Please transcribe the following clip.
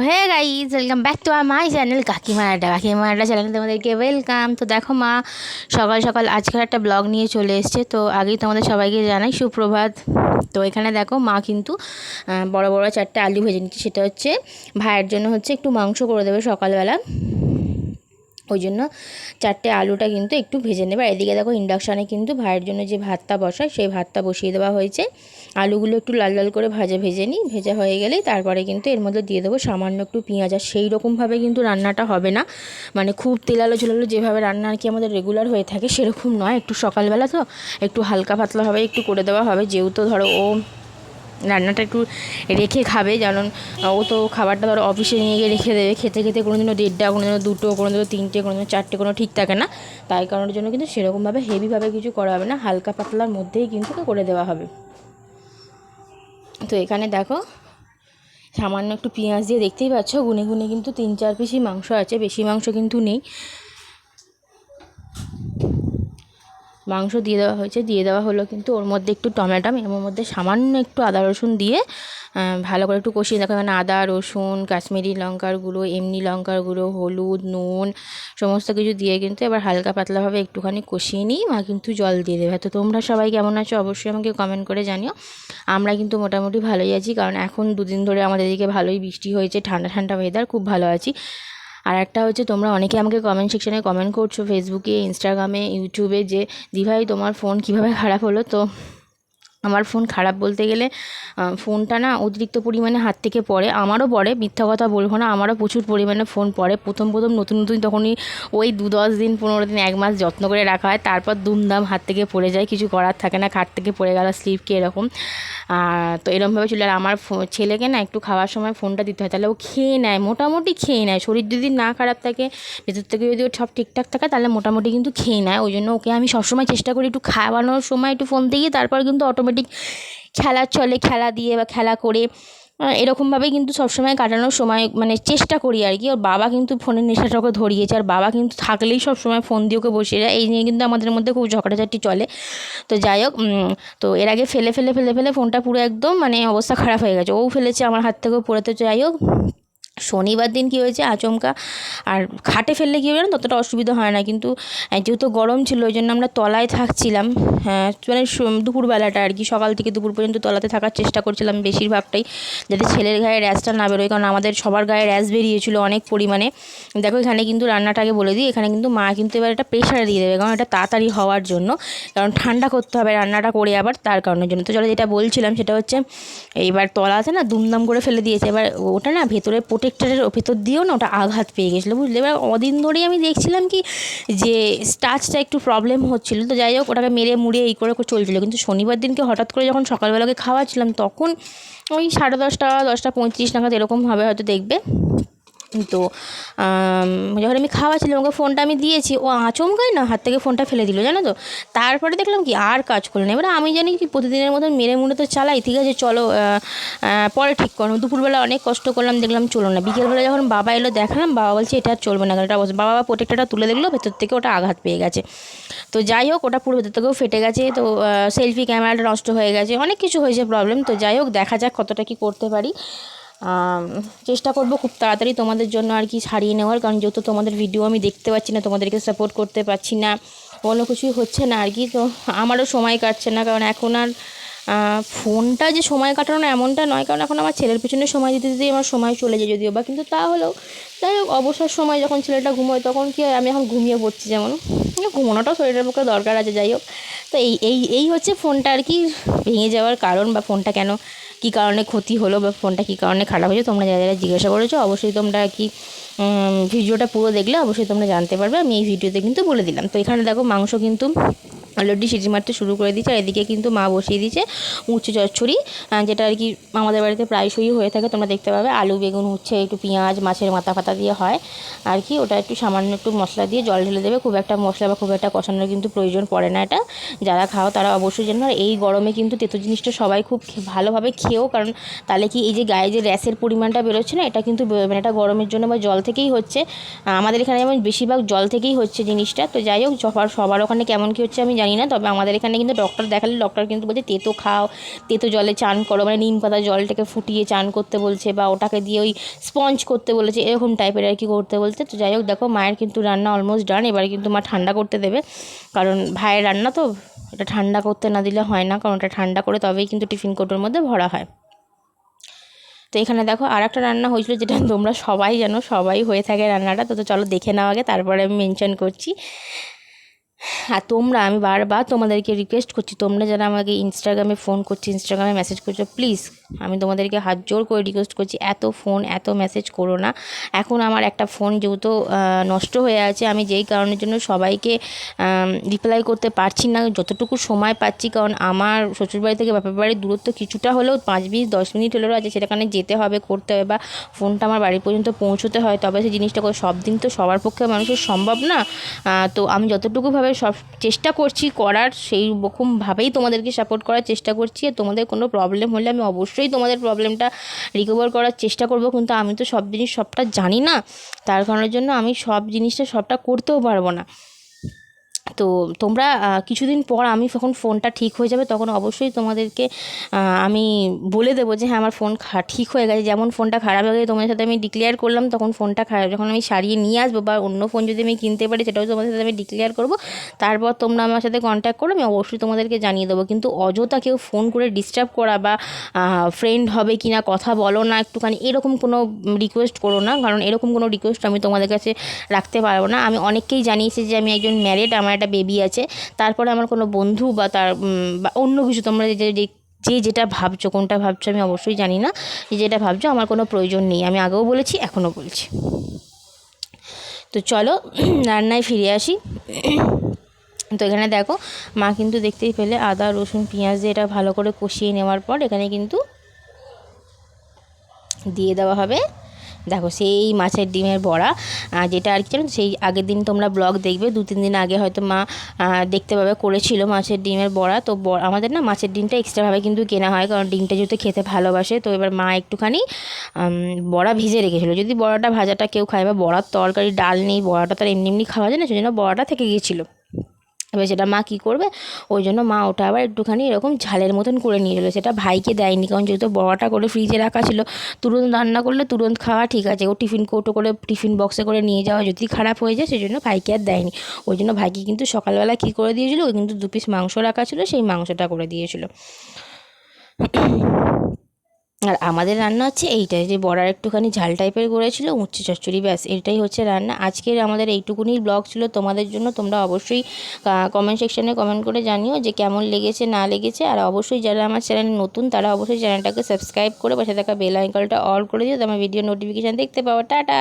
Hey guys, welcome back to our my channel কাকিমার আড্ডা চ্যানেলে তোমাদেরকে ওয়েলকাম। তো দেখো মা সকাল সকাল আজকের একটা ব্লগ নিয়ে চলে এসছে। তো আগেই তোমাদের সবাইকে জানাই সুপ্রভাত। তো এখানে দেখো মা কিন্তু বড় বড় 4টে আলু ভেজে নিচ্ছে। সেটা হচ্ছে ভাইয়ের জন্য হচ্ছে একটু মাংস করে দেবে সকালবেলা, ওই জন্য 4টে আলুটা কিন্তু একটু ভেজে নেবে। আর এদিকে দেখো ইন্ডাকশানে কিন্তু ভাইয়ের জন্য যে ভাতটা বসায় সেই ভাতটা বসিয়ে দেওয়া হয়েছে। আলুগুলো একটু লাল লাল করে ভেজে নিই, ভেজা হয়ে গেলেই তারপরে কিন্তু এর মধ্যে দিয়ে দেবো সামান্য একটু পেঁয়াজ। আর সেই রকমভাবে কিন্তু রান্নাটা হবে না, মানে খুব তেলালো ঝোলালো যেভাবে রান্না আর কি আমাদের রেগুলার হয়ে থাকে সেরকম নয়। একটু সকালবেলা তো একটু হালকা পাতলাভাবে একটু করে দেওয়া হবে, যেহেতু ধরো ও রান্নাটা একটু রেখে খাবে। যেমন ও তো খাবারটা ধরো অফিসে নিয়ে গিয়ে রেখে দেবে, খেতে খেতে কোনো দিনও 1:30, কোনো দিনও 2টো, কোনো দিনও 3টে, কোনো দিনও 4টে, কোনো ঠিক থাকে না। তাই কারণের জন্য কিন্তু সেরকমভাবে হেভিভাবে কিছু করা হবে না, হালকা পাতলার মধ্যেই কিন্তু করে দেওয়া হবে। তো এখানে দেখো সামান্য একটু পেঁয়াজ দিয়ে, দেখতেই পাচ্ছ গুনে গুনে কিন্তু 3-4 পিসই মাংস আছে, বেশি মাংস কিন্তু নেই। মাংস দিয়ে দেওয়া হয়েছে, দিয়ে দেওয়া হলো কিন্তু ওর মধ্যে একটু টমেটো, এর মধ্যে সামান্য একটু আদা রসুন দিয়ে ভালো করে একটু কষিয়ে। দেখো এখানে আদা রসুন, কাশ্মীরি লঙ্কার গুঁড়ো, এমনি লঙ্কার গুঁড়ো, হলুদ, নুন সমস্ত কিছু দিয়ে কিন্তু এবার হালকা পাতলাভাবে একটুখানি কষিয়ে নিই। মা কিন্তু জল দিয়ে দেবে। তো তোমরা সবাই কেমন আছো অবশ্যই আমাকে কমেন্ট করে জানিও। আমরা কিন্তু মোটামুটি ভালোই আছি, কারণ এখন 2 দিন ধরে আমাদের এদিকে ভালোই বৃষ্টি হয়েছে, ঠান্ডা ঠান্ডা ওয়েদার, খুব ভালো আছি। আর একটা হচ্ছে, তোমরা অনেকে আমাকে কমেন্ট সেকশানে কমেন্ট করছো ফেসবুকে, ইনস্টাগ্রামে, ইউটিউবে, যে দিভাই তোমার ফোন কীভাবে খারাপ হলো। তো আমার ফোন খারাপ বলতে গেলে ফোনটা না অতিরিক্ত পরিমাণে হাত থেকে পড়ে, আমারও পড়ে, মিথ্যা কথা বলবো না, আমারও প্রচুর পরিমাণে ফোন পড়ে। প্রথম নতুন তখনই ওই 2-10 দিন, 15 দিন, 1 মাস যত্ন করে রাখা হয়, তারপর দুমদাম হাত থেকে পড়ে যায়, কিছু করার থাকে না, খাট থেকে পড়ে গেল, স্লিপকে এরকম। তো এরকমভাবে চলে। আর আমার ছেলেকে না একটু খাওয়ার সময় ফোনটা দিতে হয়, তাহলে ও খেয়ে নেয়, মোটামুটি খেয়ে নেয়। শরীর যদি না খারাপ থাকে, ভেতর থেকে যদি ও সব ঠিকঠাক থাকে, তাহলে মোটামুটি কিন্তু খেয়ে নেয়। ওই জন্য ওকে আমি সবসময় চেষ্টা করি একটু খাওয়ানোর সময় একটু ফোন দিয়ে, তারপর কিন্তু অটোমেটিক খেলার চলে, খেলা দিয়ে বা খেলা করে এরকমভাবেই কিন্তু সবসময় কাটানোর সময় মানে চেষ্টা করি আর কি। ওর বাবা কিন্তু ফোনের নেশাটা ওকে ধরিয়েছে, আর বাবা কিন্তু থাকলেই সবসময় ফোন দিয়ে ওকে বসিয়ে যায়। এই নিয়ে কিন্তু আমাদের মধ্যে খুব ঝগড়াঝাটি চলে। তো যাই হোক, তো এর আগে ফেলে ফোনটা পুরো একদম মানে অবস্থা খারাপ হয়ে গেছে, ও ফেলেছে, আমার হাত থেকেও পড়ে। তো যাই হোক, শনিবার দিন কী হয়েছে আচমকা, আর খাটে ফেললে কী হবে না, ততটা অসুবিধা হয় না, কিন্তু যেহেতু গরম ছিল ওই জন্য আমরা তলায় থাকছিলাম। হ্যাঁ, মানে দুপুরবেলাটা আর কি, সকাল থেকে দুপুর পর্যন্ত তলাতে থাকার চেষ্টা করছিলাম বেশিরভাগটাই, যাতে ছেলের গায়ে র্যাশটা না বেরোয়, কারণ আমাদের সবার গায়ে র্যাশ বেরিয়েছিল অনেক পরিমাণে। দেখো এখানে কিন্তু রান্নাটাকে বলে দিই, এখানে কিন্তু মা কিন্তু এবার এটা প্রেশারে দিয়ে দেবে, কারণ এটা তাড়াতাড়ি হওয়ার জন্য, কারণ ঠান্ডা করতে হবে রান্নাটা করে আবার, তার কারণের জন্য। তো চলো, যেটা বলছিলাম সেটা হচ্ছে, এইবার তলাতে না দুমদাম করে ফেলে দিয়েছে। এবার ওটা না ভেতরে প্রোটেক্টরের ভেতর দিয়েও না ওটা আঘাত পেয়ে গেছিলো, বুঝলে। এবার অদিন ধরেই আমি দেখছিলাম কি যে স্টাচটা একটু প্রবলেম হচ্ছিলো। তো যাই হোক, ওটাকে মেরে মুড়িয়ে এই করে চলছিলো। কিন্তু শনিবার দিনকে হঠাৎ করে যখন সকালবেলাকে খাওয়াচ্ছিলাম, তখন ওই 10:30, 10:35 নাগাদ এরকম হবে হয়তো, দেখবে। তো যখন আমি খাওয়াছিলাম ওকে ফোনটা আমি দিয়েছি, ও আচমকাই না হাত থেকে ফোনটা ফেলে দিল, জানো তো। তারপরে দেখলাম কি আর কাজ করলো না। এবার আমি জানি কি প্রতিদিনের মতন মেরে মুড়ে তো চালাই, ঠিক আছে চলো পরে ঠিক করো। দুপুরবেলা অনেক কষ্ট করলাম, দেখলাম চলো না। বিকেলবেলা যখন বাবা এলো, দেখালাম, বাবা বলছে এটা আর চলবে না, এটা অবস্থা। বাবা প্রোটেক্টরটা তুলে দেখলো, ভেতর থেকে ওটা আঘাত পেয়ে গেছে। তো যাই হোক, ওটা পুরো ভেতর থেকেও ফেটে গেছে। তো সেলফি ক্যামেরাটা নষ্ট হয়ে গেছে, অনেক কিছু হয়েছে প্রবলেম। তো যাই হোক, দেখা যাক কতটা কি করতে পারি। চেষ্টা করব খুব তাড়াতাড়ি তোমাদের জন্য আর কি সারিয়ে নেওয়ার, কারণ যেহেতু তোমাদের ভিডিও আমি দেখতে পাচ্ছি না, তোমাদেরকে সাপোর্ট করতে পারছি না, কোনো কিছুই হচ্ছে না আর কি। তো আমারও সময় কাটছে না, কারণ এখন আর ফোনটা যে সময় কাটানো না এমনটা নয়, কারণ এখন আমার ছেলের পিছনে সময় দিতে দিতেই আমার সময় চলে যায় যদিও বা, কিন্তু তাহলেও যাই হোক, অবসর সময় যখন ছেলেটা ঘুমোয় তখন কি হয়, আমি এখন ঘুমিয়ে পড়ছি, যেমন ঘুমানোটাও শরীরের পক্ষে দরকার আছে। যাই হোক, তো এই হচ্ছে ফোনটা আর কি ভেঙে যাওয়ার কারণ, বা ফোনটা কেন কী কারণে ক্ষতি হলো, বা ফোনটা কী কারণে খারাপ হয়েছে, তোমরা যারা যারা জিজ্ঞাসা করেছো অবশ্যই তোমরা কি ভিডিওটা পুরো দেখলে অবশ্যই তোমরা জানতে পারবে। আমি এই ভিডিওতে কিন্তু বলে দিলাম। তো এখানে দেখো মাংস কিন্তু অলরেডি সিটি মারতে শুরু করে দিয়েছে, আর এদিকে কিন্তু মা বসিয়ে দিয়েছে উচ্ছে চচ্চড়ি, যেটা আর কি আমাদের বাড়িতে প্রায়শই হয়ে থাকে, তোমরা দেখতে পাবে। আলু, বেগুন, উচ্ছে, একটু পেঁয়াজ, মাছের মাথা ফাতা দিয়ে হয় আর কি। ওটা একটু সামান্য একটু মশলা দিয়ে জল ঢেলে দেবে, খুব একটা মশলা বা খুব একটা কষানোর কিন্তু প্রয়োজন পড়ে না। এটা যারা খাও তারা অবশ্যই জানো। আর এই গরমে কিন্তু তেতো জিনিসটা সবাই খুব ভালোভাবে খেয়েও, কারণ তাহলে কি এই যে গায়ে যে র্যাশের পরিমাণটা বেরোচ্ছে না, এটা কিন্তু মানে এটা গরমের জন্য বা জল থেকেই হচ্ছে। আমাদের এখানে যেমন বেশিরভাগ জল থেকেই হচ্ছে জিনিসটা। তো যাই হোক, সবার ওখানে কেমন কী হচ্ছে আমি জানি জানি না, তবে আমাদের এখানে কিন্তু ডক্টর দেখালে ডক্টর কিন্তু বলছে তেতো খাও, তেতো জলে চান করো, মানে নিম পাতা জলটাকে ফুটিয়ে চান করতে বলছে, বা ওটাকে দিয়ে ওই স্পঞ্জ করতে বলেছে, এরকম টাইপের আর কি করতে বলছে। তো যাই হোক দেখো মায়ের কিন্তু রান্না অলমোস্ট ডান। এবারে কিন্তু মা ঠান্ডা করতে দেবে, কারণ ভাইয়ের রান্না তো এটা ঠান্ডা করতে না দিলে হয় না, কারণ এটা ঠান্ডা করে তবেই কিন্তু টিফিন কৌটোর মধ্যে ভরা হয়। তো এখানে দেখো আর একটা রান্না হয়েছিল, যেটা তোমরা সবাই জানো, সবাই হয়ে থাকে রান্নাটা। তো চলো দেখে নাও আগে, তারপরে আমি মেনশন করছি। আর তোমরা, আমি বারবার তোমাদেরকে রিকোয়েস্ট করছি, তোমরা যারা আমাকে ইনস্টাগ্রামে ফোন করছো, ইনস্টাগ্রামে মেসেজ করছো, প্লিজ আমি তোমাদেরকে হাত জোর করে রিকোয়েস্ট করছি, এত ফোন এত মেসেজ করো না। এখন আমার একটা ফোন যেহেতু নষ্ট হয়ে আছে, আমি যেই কারণের জন্য সবাইকে রিপ্লাই করতে পারছি না, যতটুকু সময় পাচ্ছি, কারণ আমার শ্বশুরবাড়ি থেকে বাপের বাড়ির দূরত্ব কিছুটা হলেও 5-10 মিনিট হলেও আছে, সেটাখানে যেতে হবে, করতে হবে, বা ফোনটা আমার বাড়ি পর্যন্ত পৌঁছতে হয়, তবে সেই জিনিসটা করে সব দিন তো সবার পক্ষে মানুষের সম্ভব না। তো আমি যতটুকুভাবে সব চেষ্টা করছি করার, সেই রকমভাবেই তোমাদেরকে সাপোর্ট করার চেষ্টা করছি। আর তোমাদের কোনো প্রবলেম হলে আমি অবশ্যই তোমাদের প্রবলেমটা রিকভার করার চেষ্টা করব, কিন্তু আমি তো সব জিনিস সবটা জানি না, তার কারণের জন্য আমি সব জিনিসটা সবটা করতেও পারবো না। তো তোমরা কিছুদিন পর আমি যখন ফোনটা ঠিক হয়ে যাবে, তখন অবশ্যই তোমাদেরকে আমি বলে দেবো যে হ্যাঁ আমার ফোন ঠিক হয়ে গেছে। যেমন ফোনটা খারাপ হয়ে গেছে তোমাদের সাথে আমি ডিক্লেয়ার করলাম, তখন ফোনটা খারাপ যখন আমি সারিয়ে নিয়ে আসবো, বা অন্য ফোন যদি আমি কিনতে পারি, সেটাও তোমাদের সাথে আমি ডিক্লেয়ার করবো। তারপর তোমরা আমার সাথে কন্ট্যাক্ট করো, আমি অবশ্যই তোমাদেরকে জানিয়ে দেবো। কিন্তু অযথা কেউ ফোন করে ডিস্টার্ব করা, বা ফ্রেন্ড হবে কি না, কথা বলো না একটুখানি, এরকম কোনো রিকোয়েস্ট করো না, কারণ এরকম কোনো রিকোয়েস্ট আমি তোমাদের কাছে রাখতে পারবো না। আমি অনেককেই জানিয়েছি যে আমি একজন ম্যারিড, আমার একটা বেবি আছে, তারপরে আমার কোনো বন্ধু বা তার বা অন্য কিছু তোমরা যে যেটা ভাবছো, কোনটা ভাবছো আমি অবশ্যই জানি না, যেটা ভাবছো আমার কোনো প্রয়োজন নেই, আমি আগেও বলেছি এখনও বলছি। তো চলো রান্নায় ফিরে আসি। তো এখানে দেখো মা কিন্তু দেখতেই পেলে আদা রসুন পেঁয়াজ দিয়ে এটা ভালো করে কষিয়ে নেওয়ার পর এখানে কিন্তু দিয়ে দেওয়া হবে, দেখো সেই মাছের ডিমের বড়া, যেটা আর কি জানো, সেই আগের দিন তোমরা ব্লগ দেখবে, 2-3 দিন আগে হয়তো মা দেখতে পাবে করেছিল মাছের ডিমের বড়া। তো আমাদের না মাছের ডিমটা এক্সট্রাভাবে কিন্তু কেনা হয়, কারণ ডিমটা যেহেতু খেতে ভালোবাসে। তো এবার মা একটুখানি বড়া ভিজে রেখেছিলো, যদি বড়াটা ভাজাটা কেউ খায়, বা বড়ার তরকারি ডাল নেই, বড়াটা তার এমনি এমনি খাওয়া যায় না, সেজন্য বড়াটা থেকে গিয়েছিলো। এবার সেটা মা কী করবে, ওই জন্য মা ওটা আবার একটুখানি এরকম ঝালের মতন করে নিয়ে এলো, সেটা ভাইকে দেয়নি, কারণ যেহেতু বড়াটা করে ফ্রিজে রাখা ছিল, তুরন্ত রান্না করলে তুরন্ত খাওয়া ঠিক আছে, ও টিফিন কৌটো করে টিফিন বক্সে করে নিয়ে যাওয়া যদি খারাপ হয়ে যায়, সেই জন্য ভাইকে আর দেয়নি। ওই জন্য ভাইকে কিন্তু সকালবেলা কী করে দিয়েছিলো, ওই কিন্তু 2 পিস মাংস রাখা ছিল, সেই মাংসটা করে দিয়েছিলো। আর আমাদের রান্না হচ্ছে এইটাই, যে বড়ার একটুখানি ঝাল টাইপের করেছিল, উচ্ছে চচ্চড়ি, ব্যাস এটাই হচ্ছে রান্না। আজকের আমাদের এইটুকুনি ব্লগ ছিল তোমাদের জন্য। তোমরা অবশ্যই কমেন্ট সেকশানে কমেন্ট করে জানিও যে কেমন লেগেছে না লেগেছে। আর অবশ্যই যারা আমার চ্যানেল নতুন, তারা অবশ্যই চ্যানেলটাকে সাবস্ক্রাইব করে পাশে থাকা বেল আইকনটা অল করে দিও, তো আমার ভিডিও নোটিফিকেশান দেখতে পাবো। টাটা।